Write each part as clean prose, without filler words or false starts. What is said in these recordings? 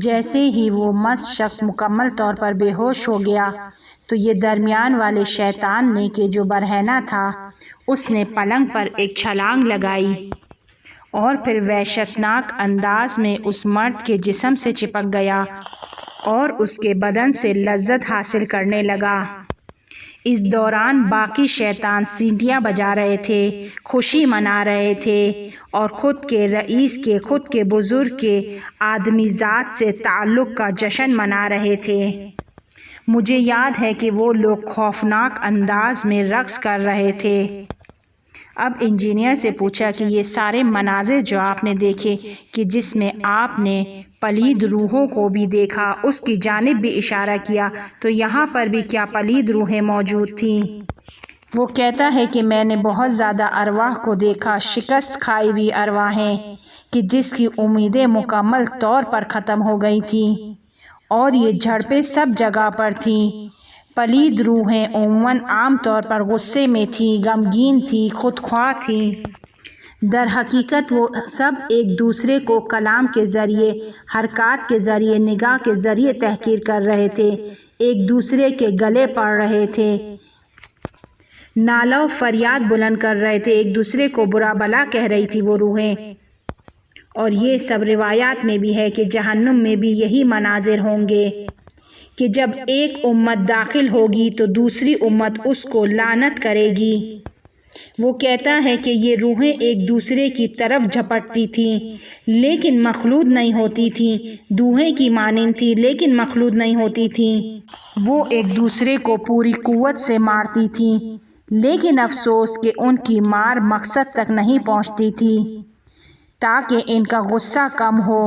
جیسے ہی وہ مست شخص مکمل طور پر بے ہوش ہو گیا تو یہ درمیان والے شیطان نے کہ جو برہنہ تھا، اس نے پلنگ پر ایک چھلانگ لگائی اور پھر وحشتناک انداز میں اس مرد کے جسم سے چپک گیا اور اس کے بدن سے لذت حاصل کرنے لگا۔ اس دوران باقی شیطان سینٹیاں بجا رہے تھے، خوشی منا رہے تھے اور خود کے رئیس کے، خود کے بزرگ کے آدمی ذات سے تعلق کا جشن منا رہے تھے۔ مجھے یاد ہے کہ وہ لوگ خوفناک انداز میں رقص کر رہے تھے۔ اب انجینئر سے پوچھا کہ یہ سارے مناظر جو آپ نے دیکھے کہ جس میں آپ نے پلید روحوں کو بھی دیکھا، اس کی جانب بھی اشارہ کیا، تو یہاں پر بھی کیا پلید روحیں موجود تھیں؟ وہ کہتا ہے کہ میں نے بہت زیادہ ارواح کو دیکھا، شکست کھائی ہوئی ارواحیں کہ جس کی امیدیں مکمل طور پر ختم ہو گئی تھیں، اور یہ جھڑپیں سب جگہ پر تھیں۔ پلید روحیں عموماً عام طور پر غصے میں تھیں، غمگین تھیں، خودخواہ تھیں۔ در حقیقت وہ سب ایک دوسرے کو کلام کے ذریعے، حرکات کے ذریعے، نگاہ کے ذریعے تحقیر کر رہے تھے، ایک دوسرے کے گلے پڑ رہے تھے، نالہ و فریاد بلند کر رہے تھے، ایک دوسرے کو برا بھلا کہہ رہی تھی وہ روحیں۔ اور یہ سب روایات میں بھی ہے کہ جہنم میں بھی یہی مناظر ہوں گے کہ جب ایک امت داخل ہوگی تو دوسری امت اس کو لعنت کرے گی۔ وہ کہتا ہے کہ یہ روحیں ایک دوسرے کی طرف جھپٹتی تھیں لیکن مخلوط نہیں ہوتی تھیں، دوحے کی مانند تھیں لیکن مخلوط نہیں ہوتی تھیں۔ وہ ایک دوسرے کو پوری قوت سے مارتی تھیں لیکن افسوس کہ ان کی مار مقصد تک نہیں پہنچتی تھی تاکہ ان کا غصہ کم ہو،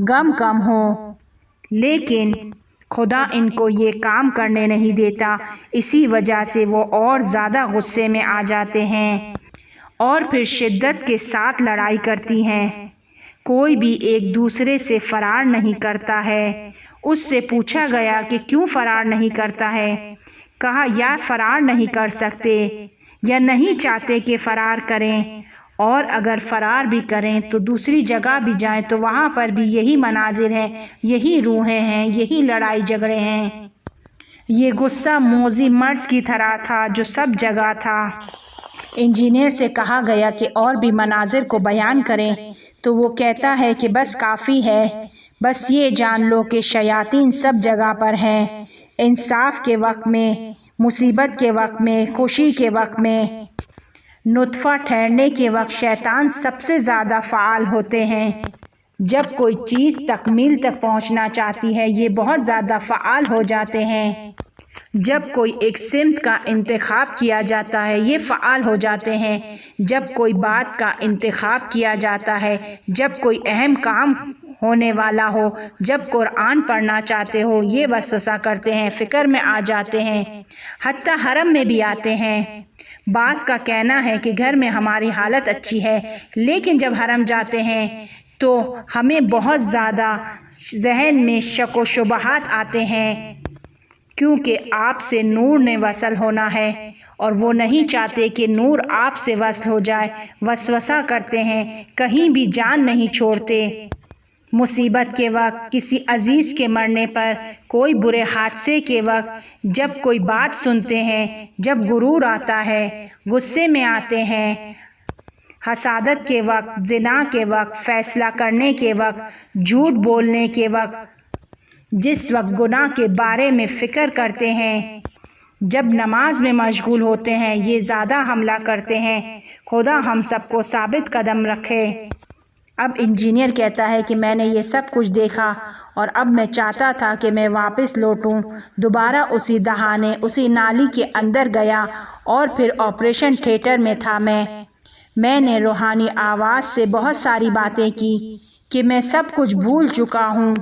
غم کم ہو، لیکن خدا ان کو یہ کام کرنے نہیں دیتا، اسی وجہ سے وہ اور زیادہ غصے میں آ جاتے ہیں اور پھر شدت کے ساتھ لڑائی کرتی ہیں۔ کوئی بھی ایک دوسرے سے فرار نہیں کرتا ہے۔ اس سے پوچھا گیا کہ کیوں فرار نہیں کرتا ہے؟ کہا یا فرار نہیں کر سکتے یا نہیں چاہتے کہ فرار کریں، اور اگر فرار بھی کریں تو دوسری جگہ بھی جائیں تو وہاں پر بھی یہی مناظر ہیں، یہی روحیں ہیں، یہی لڑائی جھگڑے ہیں۔ یہ غصہ موذی مرض کی طرح تھا جو سب جگہ تھا۔ انجینئر سے کہا گیا کہ اور بھی مناظر کو بیان کریں تو وہ کہتا ہے کہ بس کافی ہے، بس یہ جان لو کہ شیاطین سب جگہ پر ہیں، انصاف کے وقت میں، مصیبت کے وقت میں، خوشی کے وقت میں، نطفہ ٹھہرنے کے وقت شیطان سب سے زیادہ فعال ہوتے ہیں۔ جب کوئی چیز تکمیل تک پہنچنا چاہتی ہے یہ بہت زیادہ فعال ہو جاتے ہیں۔ جب کوئی ایک سمت کا انتخاب کیا جاتا ہے یہ فعال ہو جاتے ہیں۔ جب کوئی بات کا انتخاب کیا جاتا ہے، جب کوئی اہم کام ہونے والا ہو، جب قرآن پڑھنا چاہتے ہو یہ وسوسہ کرتے ہیں، فکر میں آ جاتے ہیں، حتیٰ حرم میں بھی آتے ہیں۔ بعض کا کہنا ہے کہ گھر میں ہماری حالت اچھی ہے لیکن جب حرم جاتے ہیں تو ہمیں بہت زیادہ ذہن میں شک و شبہات آتے ہیں کیونکہ آپ سے نور نے وصل ہونا ہے اور وہ نہیں چاہتے کہ نور آپ سے وصل ہو جائے، وسوسہ کرتے ہیں، کہیں بھی جان نہیں چھوڑتے۔ مصیبت کے وقت، کسی عزیز کے مرنے پر، کوئی برے حادثے کے وقت، جب کوئی بات سنتے ہیں، جب غرور آتا ہے، غصے میں آتے ہیں، حسادت کے وقت، زنا کے وقت، فیصلہ کرنے کے وقت، جھوٹ بولنے کے وقت، جس وقت گناہ کے بارے میں فکر کرتے ہیں، جب نماز میں مشغول ہوتے ہیں یہ زیادہ حملہ کرتے ہیں۔ خدا ہم سب کو ثابت قدم رکھے۔ اب انجینئر کہتا ہے کہ میں نے یہ سب کچھ دیکھا اور اب میں چاہتا تھا کہ میں واپس لوٹوں، دوبارہ اسی دہانے، اسی نالی کے اندر گیا اور پھر آپریشن تھیٹر میں تھا۔ میں نے روحانی آواز سے بہت ساری باتیں کی کہ میں سب کچھ بھول چکا ہوں،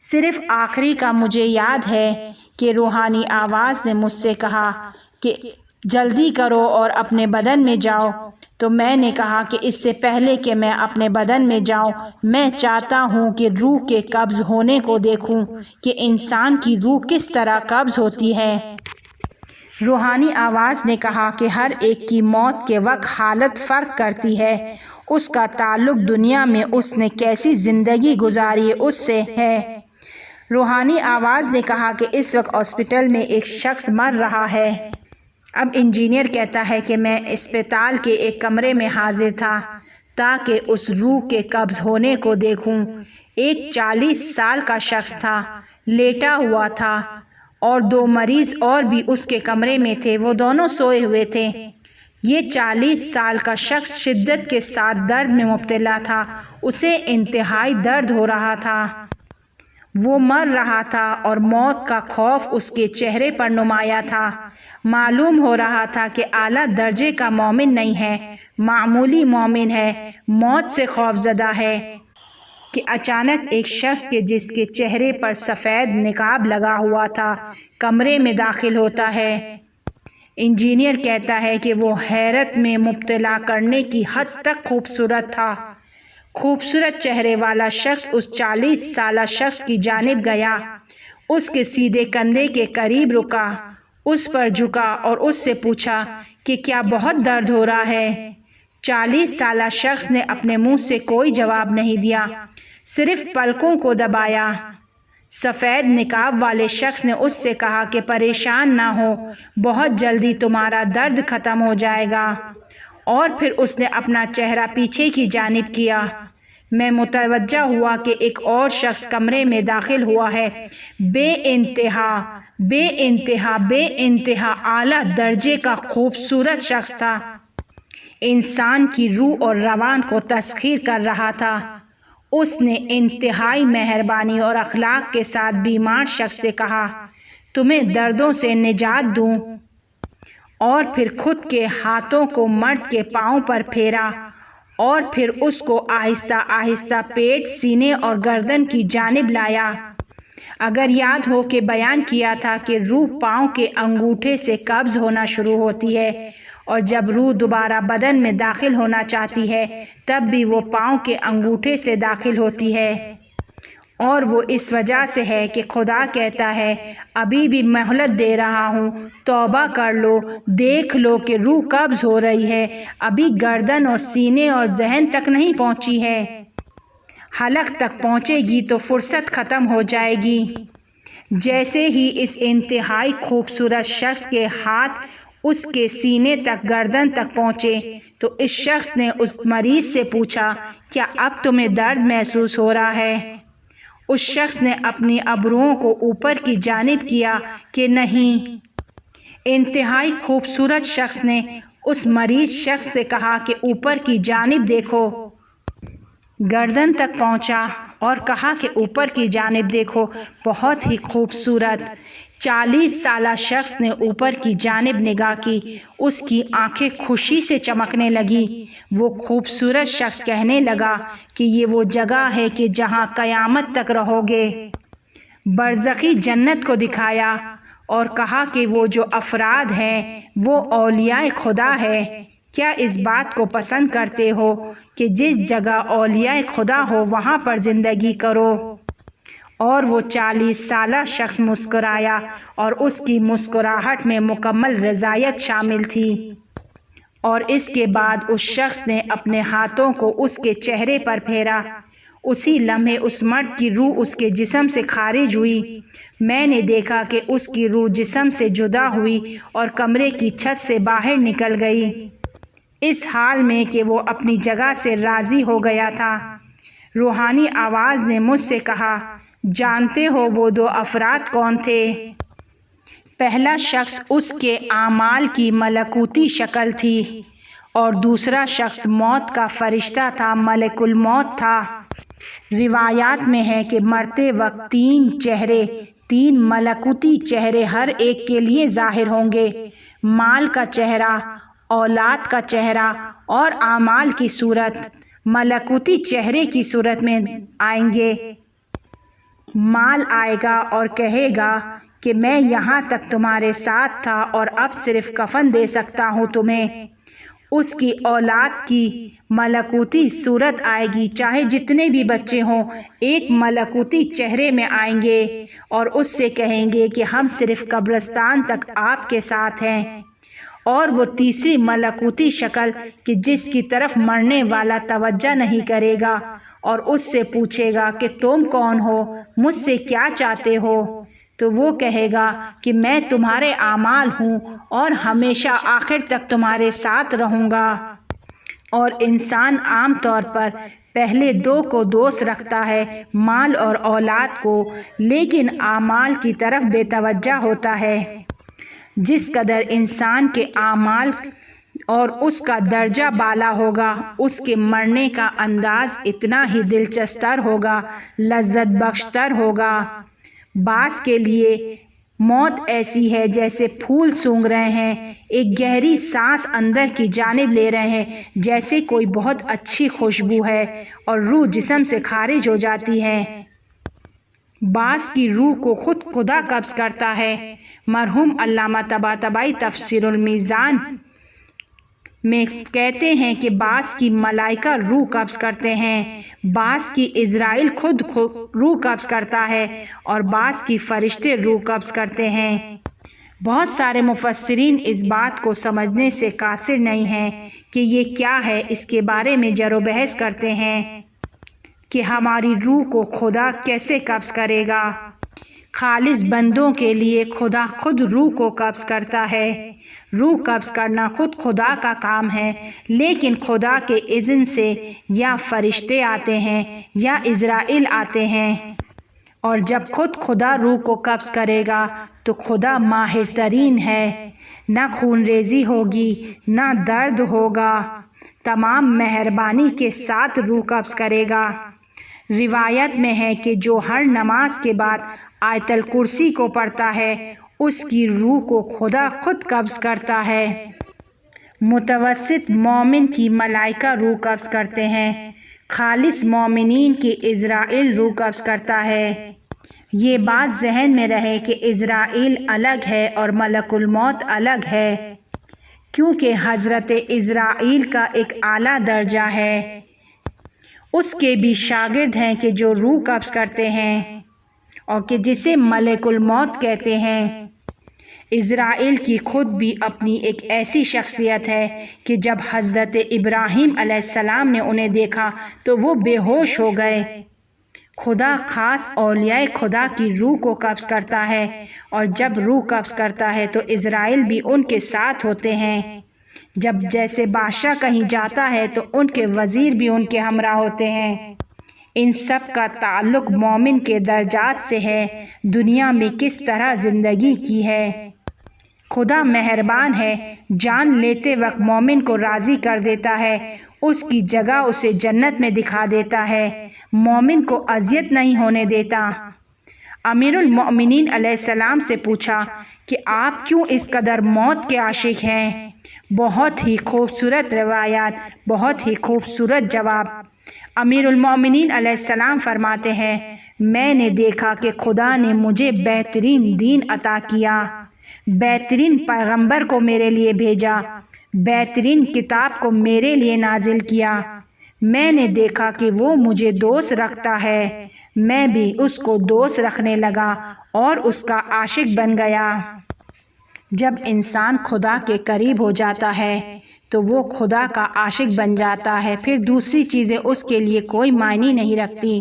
صرف آخری کا مجھے یاد ہے کہ روحانی آواز نے مجھ سے کہا کہ جلدی کرو اور اپنے بدن میں جاؤ۔ تو میں نے کہا کہ اس سے پہلے کہ میں اپنے بدن میں جاؤں میں چاہتا ہوں کہ روح کے قبض ہونے کو دیکھوں کہ انسان کی روح کس طرح قبض ہوتی ہے۔ روحانی آواز نے کہا کہ ہر ایک کی موت کے وقت حالت فرق کرتی ہے اس کا تعلق دنیا میں اس نے کیسی زندگی گزاری اس سے ہے۔ روحانی آواز نے کہا کہ اس وقت ہاسپٹل میں ایک شخص مر رہا ہے۔ اب انجینئر کہتا ہے کہ میں اسپتال کے ایک کمرے میں حاضر تھا تاکہ اس روح کے قبض ہونے کو دیکھوں۔ ایک 40 سال کا شخص تھا، لیٹا ہوا تھا اور 2 مریض اور بھی اس کے کمرے میں تھے، وہ دونوں سوئے ہوئے تھے۔ یہ 40 سال کا شخص شدت کے ساتھ درد میں مبتلا تھا، اسے انتہائی درد ہو رہا تھا، وہ مر رہا تھا اور موت کا خوف اس کے چہرے پر نمایاں تھا۔ معلوم ہو رہا تھا کہ اعلیٰ درجے کا مومن نہیں ہے، معمولی مومن ہے، موت سے خوف زدہ ہے کہ اچانک ایک شخص کے جس کے چہرے پر سفید نقاب لگا ہوا تھا کمرے میں داخل ہوتا ہے۔ انجینئر کہتا ہے کہ وہ حیرت میں مبتلا کرنے کی حد تک خوبصورت تھا۔ خوبصورت چہرے والا شخص اس 40 سالہ شخص کی جانب گیا، اس کے سیدھے کندھے کے قریب رکا، اس پر جھکا اور اس سے پوچھا کہ کیا بہت درد ہو رہا ہے؟ 40 سالہ شخص نے اپنے منہ سے کوئی جواب نہیں دیا، صرف پلکوں کو دبایا۔ سفید نقاب والے شخص نے اس سے کہا کہ پریشان نہ ہو، بہت جلدی تمہارا درد ختم ہو جائے گا، اور پھر اس نے اپنا چہرہ پیچھے کی جانب کیا۔ میں متوجہ ہوا کہ ایک اور شخص کمرے میں داخل ہوا ہے، بے انتہا اعلیٰ درجے کا خوبصورت شخص تھا، انسان کی روح اور روان کو تسخیر کر رہا تھا۔ اس نے انتہائی مہربانی اور اخلاق کے ساتھ بیمار شخص سے کہا، تمہیں دردوں سے نجات دوں، اور پھر خود کے ہاتھوں کو مرد کے پاؤں پر پھیرا اور پھر اس کو آہستہ آہستہ پیٹ، سینے اور گردن کی جانب لایا۔ اگر یاد ہو کہ بیان کیا تھا کہ روح پاؤں کے انگوٹھے سے قبض ہونا شروع ہوتی ہے، اور جب روح دوبارہ بدن میں داخل ہونا چاہتی ہے تب بھی وہ پاؤں کے انگوٹھے سے داخل ہوتی ہے، اور وہ اس وجہ سے ہے کہ خدا کہتا ہے ابھی بھی مہلت دے رہا ہوں، توبہ کر لو، دیکھ لو کہ روح قبض ہو رہی ہے، ابھی گردن اور سینے اور ذہن تک نہیں پہنچی ہے، حلق تک پہنچے گی تو فرصت ختم ہو جائے گی۔ جیسے ہی اس انتہائی خوبصورت شخص کے ہاتھ اس کے سینے تک، گردن تک پہنچے تو اس شخص نے اس مریض سے پوچھا، کیا اب تمہیں درد محسوس ہو رہا ہے؟ اس شخص نے اپنی ابروؤں کو اوپر کی جانب کیا کہ نہیں۔ انتہائی خوبصورت شخص نے اس مریض شخص سے کہا کہ اوپر کی جانب دیکھو، گردن تک پہنچا اور کہا کہ اوپر کی جانب دیکھو، بہت ہی خوبصورت۔ 40 سالہ شخص نے اوپر کی جانب نگاہ کی، اس کی آنکھیں خوشی سے چمکنے لگی۔ وہ خوبصورت شخص کہنے لگا کہ یہ وہ جگہ ہے کہ جہاں قیامت تک رہو گے۔ برزخی جنت کو دکھایا اور کہا کہ وہ جو افراد ہیں وہ اولیاء خدا ہے۔ کیا اس بات کو پسند کرتے ہو کہ جس جگہ اولیاء خدا ہو وہاں پر زندگی کرو؟ اور وہ 40 سالہ شخص مسکرایا اور اس کی مسکراہٹ میں مکمل رضایت شامل تھی، اور اس کے بعد اس شخص نے اپنے ہاتھوں کو اس کے چہرے پر پھیرا۔ اسی لمحے اس مرد کی روح اس کے جسم سے خارج ہوئی۔ میں نے دیکھا کہ اس کی روح جسم سے جدا ہوئی اور کمرے کی چھت سے باہر نکل گئی، اس حال میں کہ وہ اپنی جگہ سے راضی ہو گیا تھا۔ روحانی آواز نے مجھ سے کہا، جانتے ہو وہ 2 افراد کون تھے؟ پہلا شخص اس کے اعمال کی ملکوتی شکل تھی، اور دوسرا شخص موت کا فرشتہ تھا، ملک الموت تھا۔ روایات میں ہے کہ مرتے وقت 3 چہرے، 3 ملکوتی چہرے ہر ایک کے لیے ظاہر ہوں گے، مال کا چہرہ، اولاد کا چہرہ اور اعمال کی صورت۔ ملکوتی چہرے کی صورت میں آئیں گے، مال آئے گا اور کہے گا کہ میں یہاں تک تمہارے ساتھ تھا اور اب صرف کفن دے سکتا ہوں تمہیں۔ اس کی اولاد کی ملکوتی صورت آئے گی، چاہے جتنے بھی بچے ہوں، ایک ملکوتی چہرے میں آئیں گے اور اس سے کہیں گے کہ ہم صرف قبرستان تک آپ کے ساتھ ہیں، اور وہ تیسری ملکوتی شکل کہ جس کی طرف مرنے والا توجہ نہیں کرے گا اور اس سے پوچھے گا کہ تم کون ہو، مجھ سے کیا چاہتے ہو، تو وہ کہے گا کہ میں تمہارے اعمال ہوں اور ہمیشہ آخر تک تمہارے ساتھ رہوں گا۔ اور انسان عام طور پر پہلے دو کو دوست رکھتا ہے، مال اور اولاد کو، لیکن اعمال کی طرف بے توجہ ہوتا ہے۔ جس قدر انسان کے اعمال اور اس کا درجہ بالا ہوگا، اس کے مرنے کا انداز اتنا ہی دلچسپ تر ہوگا، لذت بخش تر ہوگا۔ بعض کے لیے موت ایسی ہے جیسے پھول سونگھ رہے ہیں، ایک گہری سانس اندر کی جانب لے رہے ہیں، جیسے کوئی بہت اچھی خوشبو ہے اور روح جسم سے خارج ہو جاتی ہے۔ بعض کی روح کو خود خدا قبض کرتا ہے۔ مرحوم علامہ طباطبائی تفسیر المیزان میں کہتے ہیں کہ بعض کی ملائکہ روح قبض کرتے ہیں، بعض کی عزرائیل خود روح قبض کرتا ہے اور بعض کی فرشتے روح قبض کرتے ہیں۔ بہت سارے مفسرین اس بات کو سمجھنے سے قاصر نہیں ہیں کہ یہ کیا ہے، اس کے بارے میں جر و بحث کرتے ہیں کہ ہماری روح کو خدا کیسے قبض کرے گا۔ خالص بندوں کے لیے خدا خود روح کو قبض کرتا ہے۔ روح قبض کرنا خود خدا کا کام ہے، لیکن خدا کے اذن سے یا فرشتے آتے ہیں یا عزرائیل آتے ہیں، اور جب خود خدا روح کو قبض کرے گا تو خدا ماہر ترین ہے، نہ خون ریزی ہوگی نہ درد ہوگا، تمام مہربانی کے ساتھ روح قبض کرے گا۔ روایت میں ہے کہ جو ہر نماز کے بعد آیت الکرسی کو پڑھتا ہے اس کی روح کو خدا خود قبض کرتا ہے۔ متوسط مومن کی ملائکہ روح قبض کرتے ہیں، خالص مومنین کی عزرائیل روح قبض کرتا ہے۔ یہ بات ذہن میں رہے کہ عزرائیل الگ ہے اور ملک الموت الگ ہے، کیونکہ حضرت عزرائیل کا ایک اعلیٰ درجہ ہے۔ اس کے بھی شاگرد ہیں کہ جو روح قبض کرتے ہیں اور کہ جسے ملک الموت کہتے ہیں۔ عزرائیل کی خود بھی اپنی ایک ایسی شخصیت ہے کہ جب حضرت ابراہیم علیہ السلام نے انہیں دیکھا تو وہ بے ہوش ہو گئے۔ خدا خاص اولیاء خدا کی روح کو قبض کرتا ہے، اور جب روح قبض کرتا ہے تو عزرائیل بھی ان کے ساتھ ہوتے ہیں۔ جب جیسے بادشاہ کہیں جاتا ہے تو ان کے وزیر بھی ان کے ہمراہ ہوتے ہیں۔ ان سب کا تعلق مومن کے درجات سے ہے، دنیا میں کس طرح زندگی کی ہے۔ خدا مہربان ہے، جان لیتے وقت مومن کو راضی کر دیتا ہے، اس کی جگہ اسے جنت میں دکھا دیتا ہے، مومن کو اذیت نہیں ہونے دیتا۔ امیر المؤمنین علیہ السلام سے پوچھا کہ آپ کیوں اس قدر موت کے عاشق ہیں؟ بہت ہی خوبصورت روایات، بہت ہی خوبصورت جواب۔ امیر المؤمنین علیہ السلام فرماتے ہیں، میں نے دیکھا کہ خدا نے مجھے بہترین دین عطا کیا، بہترین پیغمبر کو میرے لیے بھیجا، بہترین کتاب کو میرے لیے نازل کیا۔ میں نے دیکھا کہ وہ مجھے دوست رکھتا ہے، میں بھی اس کو دوست رکھنے لگا اور اس کا عاشق بن گیا۔ جب انسان خدا کے قریب ہو جاتا ہے تو وہ خدا کا عاشق بن جاتا ہے، پھر دوسری چیزیں اس کے لیے کوئی معنی نہیں رکھتی۔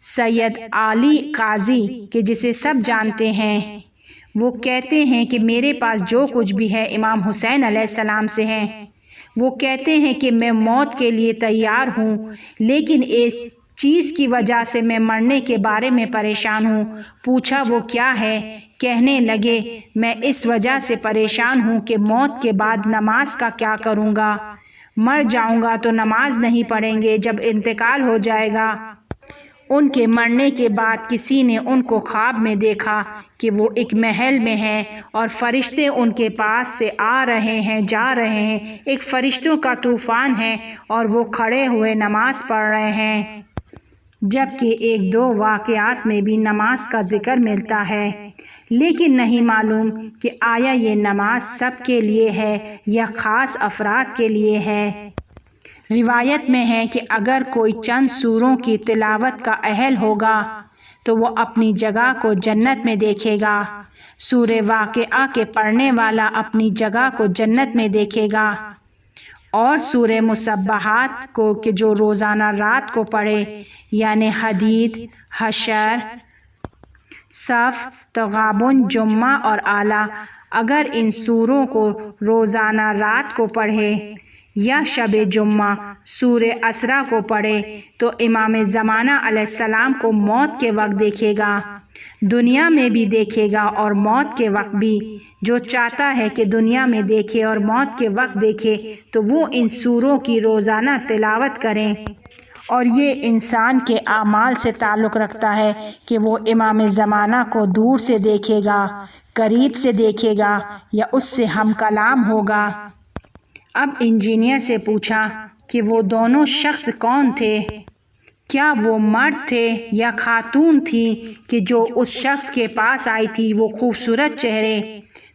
سید علی قاضی کہ جسے سب جانتے ہیں، وہ کہتے ہیں کہ میرے پاس جو کچھ بھی ہے امام حسین علیہ السلام سے ہے۔ وہ کہتے ہیں کہ میں موت کے لیے تیار ہوں، لیکن اس چیز کی وجہ سے میں مرنے کے بارے میں پریشان ہوں۔ پوچھا وہ کیا ہے؟ کہنے لگے میں اس وجہ سے پریشان ہوں کہ موت کے بعد نماز کا کیا کروں گا، مر جاؤں گا تو نماز نہیں پڑھیں گے جب انتقال ہو جائے گا۔ ان کے مرنے کے بعد کسی نے ان کو خواب میں دیکھا کہ وہ ایک محل میں ہیں اور فرشتے ان کے پاس سے آ رہے ہیں جا رہے ہیں، ایک فرشتوں کا طوفان ہے اور وہ کھڑے ہوئے نماز پڑھ رہے ہیں۔ جبکہ ایک دو واقعات میں بھی نماز کا ذکر ملتا ہے، لیکن نہیں معلوم کہ آیا یہ نماز سب کے لیے ہے یا خاص افراد کے لیے ہے۔ روایت میں ہے کہ اگر کوئی چند سوروں کی تلاوت کا اہل ہوگا تو وہ اپنی جگہ کو جنت میں دیکھے گا۔ سورہ واقعہ کے پڑھنے والا اپنی جگہ کو جنت میں دیکھے گا، اور سورہ مصبحات کو کہ جو روزانہ رات کو پڑھے، یعنی حدید، حشر، صف، تغابن، جمعہ اور اعلیٰ، اگر ان سوروں کو روزانہ رات کو پڑھے یا شب جمعہ سورہ اسرا کو پڑھے تو امام زمانہ علیہ السلام کو موت کے وقت دیکھے گا، دنیا میں بھی دیکھے گا اور موت کے وقت بھی۔ جو چاہتا ہے کہ دنیا میں دیکھے اور موت کے وقت دیکھے تو وہ ان سوروں کی روزانہ تلاوت کریں، اور یہ انسان کے اعمال سے تعلق رکھتا ہے کہ وہ امام زمانہ کو دور سے دیکھے گا، قریب سے دیکھے گا یا اس سے ہم کلام ہوگا۔ اب انجینئر سے پوچھا کہ وہ دونوں شخص کون تھے؟ کیا وہ مرد تھے یا خاتون تھی کہ جو اس شخص کے پاس آئی تھی وہ خوبصورت چہرے؟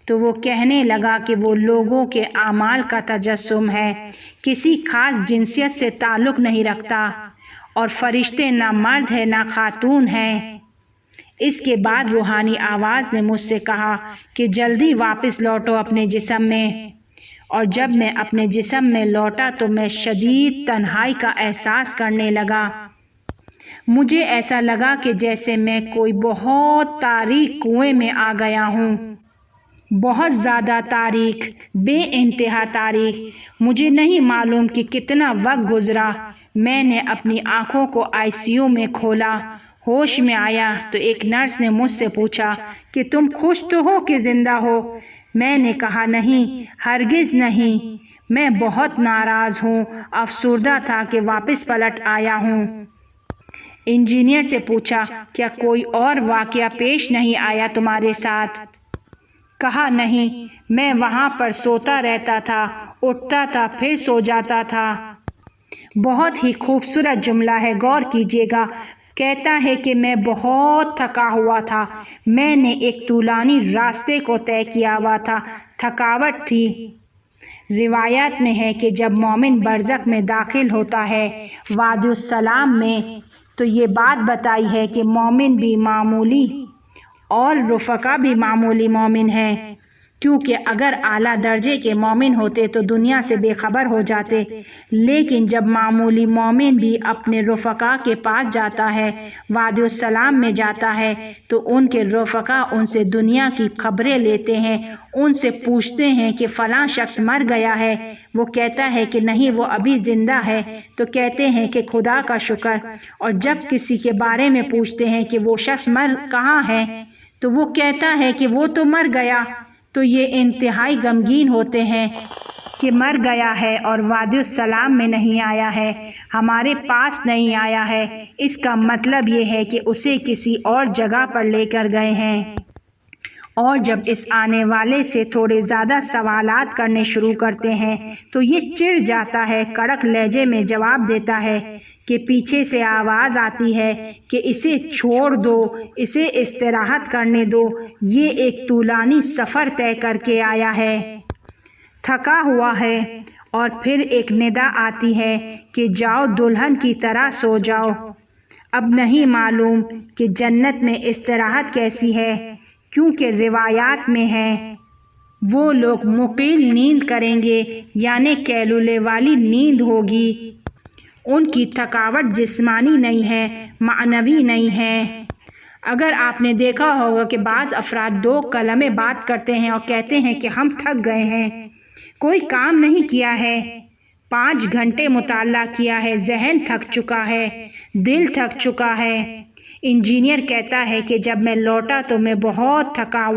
تو وہ کہنے لگا کہ وہ لوگوں کے اعمال کا تجسم ہے، کسی خاص جنسیت سے تعلق نہیں رکھتا، اور فرشتے نہ مرد ہے نہ خاتون ہیں۔ اس کے بعد روحانی آواز نے مجھ سے کہا کہ جلدی واپس لوٹو اپنے جسم میں، اور جب میں اپنے جسم میں لوٹا تو میں شدید تنہائی کا احساس کرنے لگا۔ مجھے ایسا لگا کہ جیسے میں کوئی بہت تاریک کنویں میں آ گیا ہوں، بہت زیادہ تاریک، بے انتہا تاریک۔ مجھے نہیں معلوم کہ کتنا وقت گزرا۔ میں نے اپنی آنکھوں کو ICU میں کھولا، ہوش میں آیا تو ایک نرس نے مجھ سے پوچھا کہ تم خوش تو ہو کہ زندہ ہو؟ میں نے کہا نہیں، ہرگز نہیں، میں بہت ناراض ہوں، افسردہ تھا کہ واپس پلٹ آیا ہوں۔ انجینئر سے پوچھا کیا کوئی اور واقعہ پیش نہیں آیا تمہارے ساتھ؟ کہا نہیں، میں وہاں پر سوتا رہتا تھا، اٹھتا تھا پھر سو جاتا تھا۔ بہت ہی خوبصورت جملہ ہے، غور کیجیے گا۔ کہتا ہے کہ میں بہت تھکا ہوا تھا، میں نے ایک طولانی راستے کو طے کیا ہوا تھا، تھکاوٹ تھی۔ روایات میں ہے کہ جب مومن برزخ میں داخل ہوتا ہے وادی السلام میں تو یہ بات بتائی ہے کہ مومن بھی معمولی اور رفقا بھی معمولی مومن ہیں، کیونکہ اگر اعلیٰ درجے کے مومن ہوتے تو دنیا سے بے خبر ہو جاتے، لیکن جب معمولی مومن بھی اپنے رفقا کے پاس جاتا ہے، وادی السلام میں جاتا ہے، تو ان کے رفقا ان سے دنیا کی خبریں لیتے ہیں، ان سے پوچھتے ہیں کہ فلاں شخص مر گیا ہے، وہ کہتا ہے کہ نہیں وہ ابھی زندہ ہے، تو کہتے ہیں کہ خدا کا شکر، اور جب کسی کے بارے میں پوچھتے ہیں کہ وہ شخص کہاں ہے تو وہ کہتا ہے کہ وہ تو مر گیا، تو یہ انتہائی غمگین ہوتے ہیں کہ مر گیا ہے اور وادی السلام میں نہیں آیا ہے، ہمارے پاس نہیں آیا ہے، اس کا مطلب یہ ہے کہ اسے کسی اور جگہ پر لے کر گئے ہیں۔ اور جب اس آنے والے سے تھوڑے زیادہ سوالات کرنے شروع کرتے ہیں تو یہ چڑ جاتا ہے، کڑک لہجے میں جواب دیتا ہے کہ پیچھے سے آواز آتی ہے کہ اسے چھوڑ دو، اسے استراحت کرنے دو، یہ ایک طولانی سفر طے کر کے آیا ہے، تھکا ہوا ہے۔ اور پھر ایک ندا آتی ہے کہ جاؤ دلہن کی طرح سو جاؤ۔ اب نہیں معلوم کہ جنت میں استراحت کیسی ہے، کیونکہ روایات میں ہے وہ لوگ مقیل نیند کریں گے، یعنی کیلولے والی نیند ہوگی۔ ان کی تھکاوٹ جسمانی نہیں ہے، معنوی نہیں ہے۔ اگر آپ نے دیکھا ہوگا کہ بعض افراد 2 کلمے بات کرتے ہیں اور کہتے ہیں کہ ہم تھک گئے ہیں، کوئی کام نہیں کیا ہے، 5 گھنٹے مطالعہ کیا ہے، ذہن تھک چکا ہے، دل تھک چکا ہے۔ انجینئر کہتا ہے کہ جب میں لوٹا تو میں بہت تھکا ہوا